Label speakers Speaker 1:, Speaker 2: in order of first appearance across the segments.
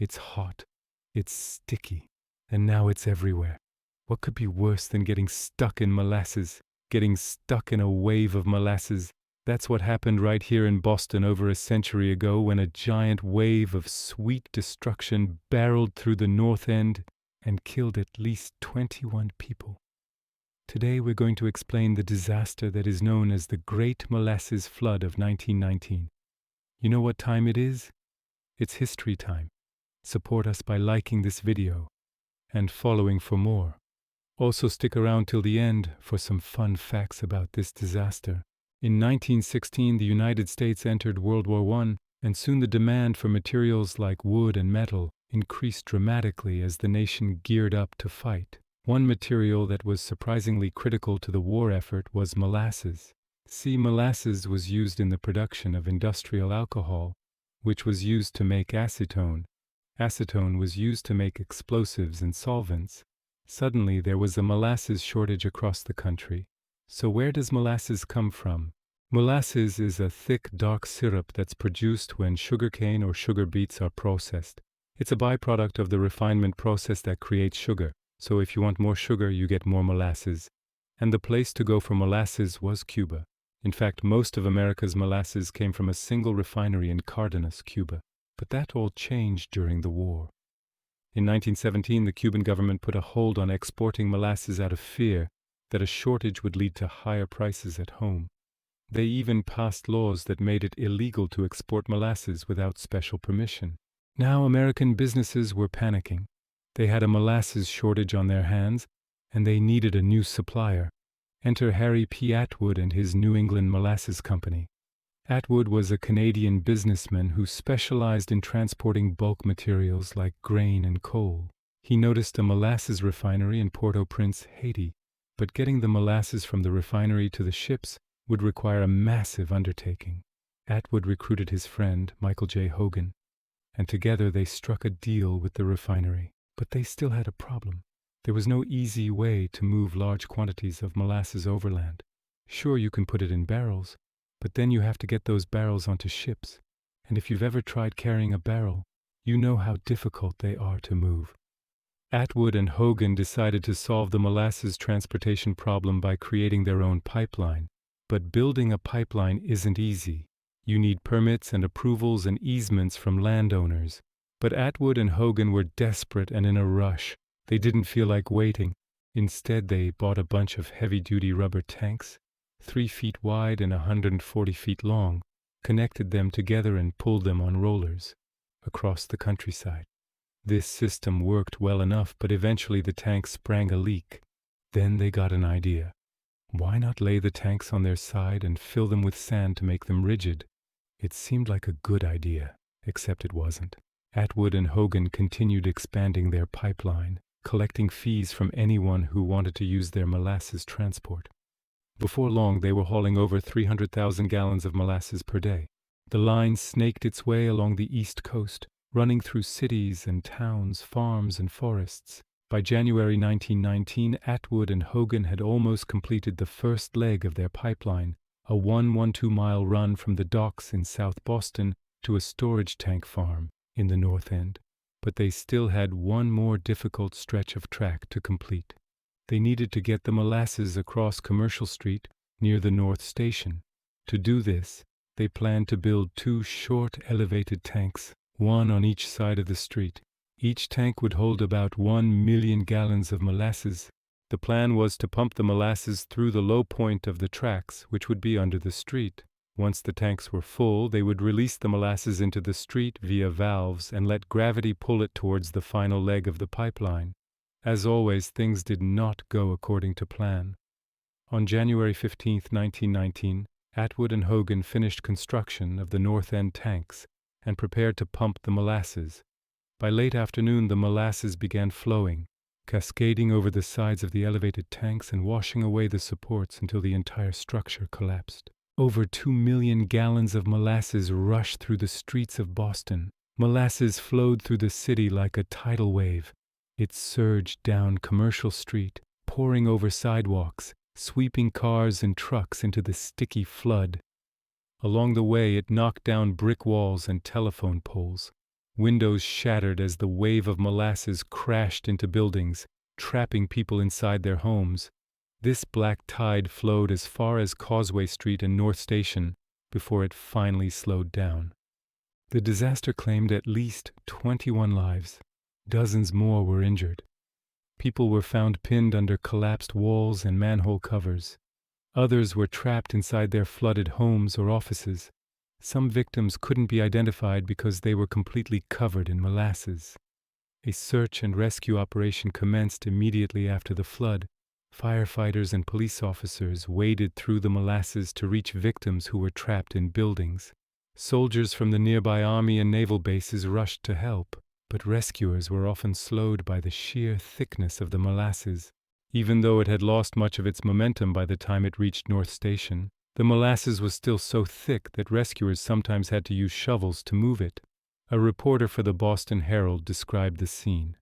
Speaker 1: It's hot, it's sticky, and now it's everywhere. What could be worse than getting stuck in molasses? Getting stuck in a wave of molasses. That's what happened right here in Boston over a century ago when a giant wave of sweet destruction barreled through the North End and killed at least 21 people. Today we're going to explain the disaster that is known as the Great Molasses Flood of 1919. You know what time it is? It's history time. Support us by liking this video and following for more. Also stick around till the end for some fun facts about this disaster. In 1916, the United States entered World War I, and soon the demand for materials like wood and metal increased dramatically as the nation geared up to fight. One material that was surprisingly critical to the war effort was molasses. See, molasses was used in the production of industrial alcohol, which was used to make acetone. Acetone was used to make explosives and solvents. Suddenly, there was a molasses shortage across the country. So where does molasses come from? Molasses is a thick, dark syrup that's produced when sugarcane or sugar beets are processed. It's a byproduct of the refinement process that creates sugar. So if you want more sugar, you get more molasses. And the place to go for molasses was Cuba. In fact, most of America's molasses came from a single refinery in Cardenas, Cuba. But that all changed during the war. In 1917, the Cuban government put a hold on exporting molasses out of fear that a shortage would lead to higher prices at home. They even passed laws that made it illegal to export molasses without special permission. Now American businesses were panicking. They had a molasses shortage on their hands, and they needed a new supplier. Enter Harry P. Atwood and his New England Molasses Company. Atwood was a Canadian businessman who specialized in transporting bulk materials like grain and coal. He noticed a molasses refinery in Port-au-Prince, Haiti, but getting the molasses from the refinery to the ships would require a massive undertaking. Atwood recruited his friend, Michael J. Hogan, and together they struck a deal with the refinery. But they still had a problem. There was no easy way to move large quantities of molasses overland. Sure, you can put it in barrels, but then you have to get those barrels onto ships. And if you've ever tried carrying a barrel, you know how difficult they are to move. Atwood and Hogan decided to solve the molasses transportation problem by creating their own pipeline. But building a pipeline isn't easy. You need permits and approvals and easements from landowners. But Atwood and Hogan were desperate and in a rush. They didn't feel like waiting. Instead, they bought a bunch of heavy-duty rubber tanks, 3 feet wide and 140 feet long, connected them together and pulled them on rollers across the countryside. This system worked well enough, but eventually the tanks sprang a leak. Then they got an idea. Why not lay the tanks on their side and fill them with sand to make them rigid? It seemed like a good idea, except it wasn't. Atwood and Hogan continued expanding their pipeline, collecting fees from anyone who wanted to use their molasses transport. Before long, they were hauling over 300,000 gallons of molasses per day. The line snaked its way along the East Coast, running through cities and towns, farms and forests. By January 1919, Atwood and Hogan had almost completed the first leg of their pipeline, a 112-mile run from the docks in South Boston to a storage tank farm in the North End. But they still had one more difficult stretch of track to complete. They needed to get the molasses across Commercial Street near the North Station. To do this, they planned to build 2 short elevated tanks, one on each side of the street. Each tank would hold about 1 million gallons of molasses. The plan was to pump the molasses through the low point of the tracks, which would be under the street. Once the tanks were full, they would release the molasses into the street via valves and let gravity pull it towards the final leg of the pipeline. As always, things did not go according to plan. On January 15, 1919, Atwood and Hogan finished construction of the North End tanks and prepared to pump the molasses. By late afternoon, the molasses began flowing, cascading over the sides of the elevated tanks and washing away the supports until the entire structure collapsed. Over 2 million gallons of molasses rushed through the streets of Boston. Molasses flowed through the city like a tidal wave. It surged down Commercial Street, pouring over sidewalks, sweeping cars and trucks into the sticky flood. Along the way, it knocked down brick walls and telephone poles. Windows shattered as the wave of molasses crashed into buildings, trapping people inside their homes. This black tide flowed as far as Causeway Street and North Station before it finally slowed down. The disaster claimed at least 21 lives. Dozens more were injured. People were found pinned under collapsed walls and manhole covers. Others were trapped inside their flooded homes or offices. Some victims couldn't be identified because they were completely covered in molasses. A search and rescue operation commenced immediately after the flood. Firefighters and police officers waded through the molasses to reach victims who were trapped in buildings. Soldiers from the nearby army and naval bases rushed to help, but rescuers were often slowed by the sheer thickness of the molasses. Even though it had lost much of its momentum by the time it reached North Station, the molasses was still so thick that rescuers sometimes had to use shovels to move it. A reporter for the Boston Herald described the scene.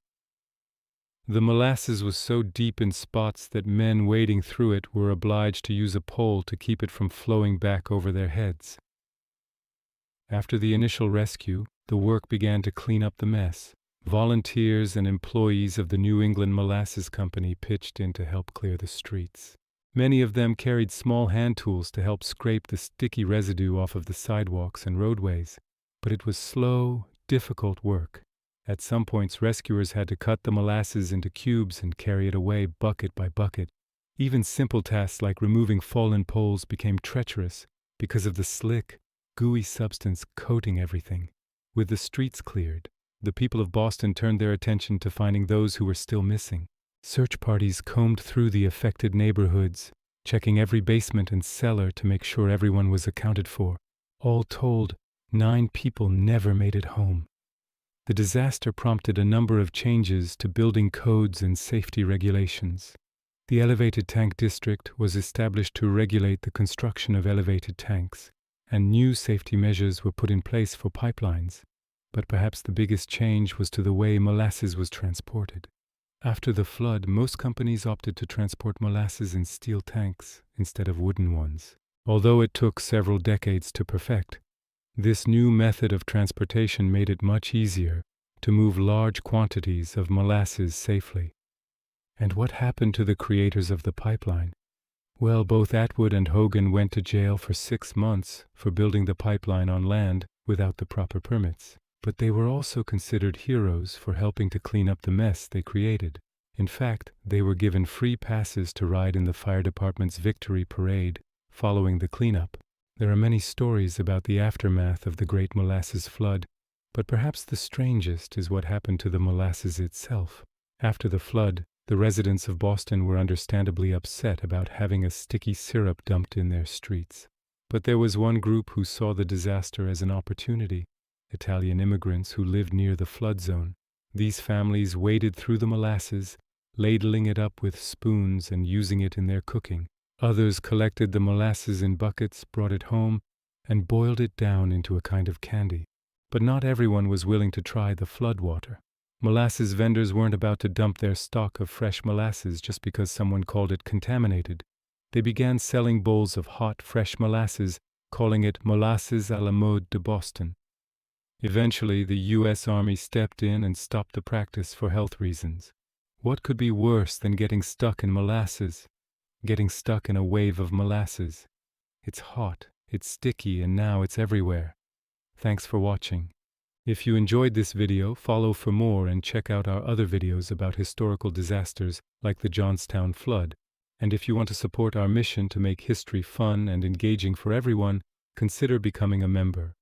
Speaker 1: The molasses was so deep in spots that men wading through it were obliged to use a pole to keep it from flowing back over their heads. After the initial rescue, the work began to clean up the mess. Volunteers and employees of the New England Molasses Company pitched in to help clear the streets. Many of them carried small hand tools to help scrape the sticky residue off of the sidewalks and roadways. But it was slow, difficult work. At some points, rescuers had to cut the molasses into cubes and carry it away bucket by bucket. Even simple tasks like removing fallen poles became treacherous because of the slick, gooey substance coating everything. With the streets cleared, the people of Boston turned their attention to finding those who were still missing. Search parties combed through the affected neighborhoods, checking every basement and cellar to make sure everyone was accounted for. All told, 9 people never made it home. The disaster prompted a number of changes to building codes and safety regulations. The elevated tank district was established to regulate the construction of elevated tanks, and new safety measures were put in place for pipelines. But perhaps the biggest change was to the way molasses was transported. After the flood, most companies opted to transport molasses in steel tanks instead of wooden ones. Although it took several decades to perfect, this new method of transportation made it much easier to move large quantities of molasses safely. And what happened to the creators of the pipeline? Well, both Atwood and Hogan went to jail for 6 months for building the pipeline on land without the proper permits. But they were also considered heroes for helping to clean up the mess they created. In fact, they were given free passes to ride in the fire department's victory parade following the cleanup. There are many stories about the aftermath of the Great Molasses Flood, but perhaps the strangest is what happened to the molasses itself. After the flood, the residents of Boston were understandably upset about having a sticky syrup dumped in their streets. But there was one group who saw the disaster as an opportunity. Italian immigrants who lived near the flood zone. These families waded through the molasses, ladling it up with spoons and using it in their cooking. Others collected the molasses in buckets, brought it home, and boiled it down into a kind of candy. But not everyone was willing to try the flood water. Molasses vendors weren't about to dump their stock of fresh molasses just because someone called it contaminated. They began selling bowls of hot, fresh molasses, calling it molasses à la mode de Boston. Eventually, the U.S. Army stepped in and stopped the practice for health reasons. What could be worse than getting stuck in molasses? Getting stuck in a wave of molasses. It's hot, it's sticky, and now it's everywhere. Thanks for watching. If you enjoyed this video, follow for more and check out our other videos about historical disasters like the Johnstown flood. And if you want to support our mission to make history fun and engaging for everyone, consider becoming a member.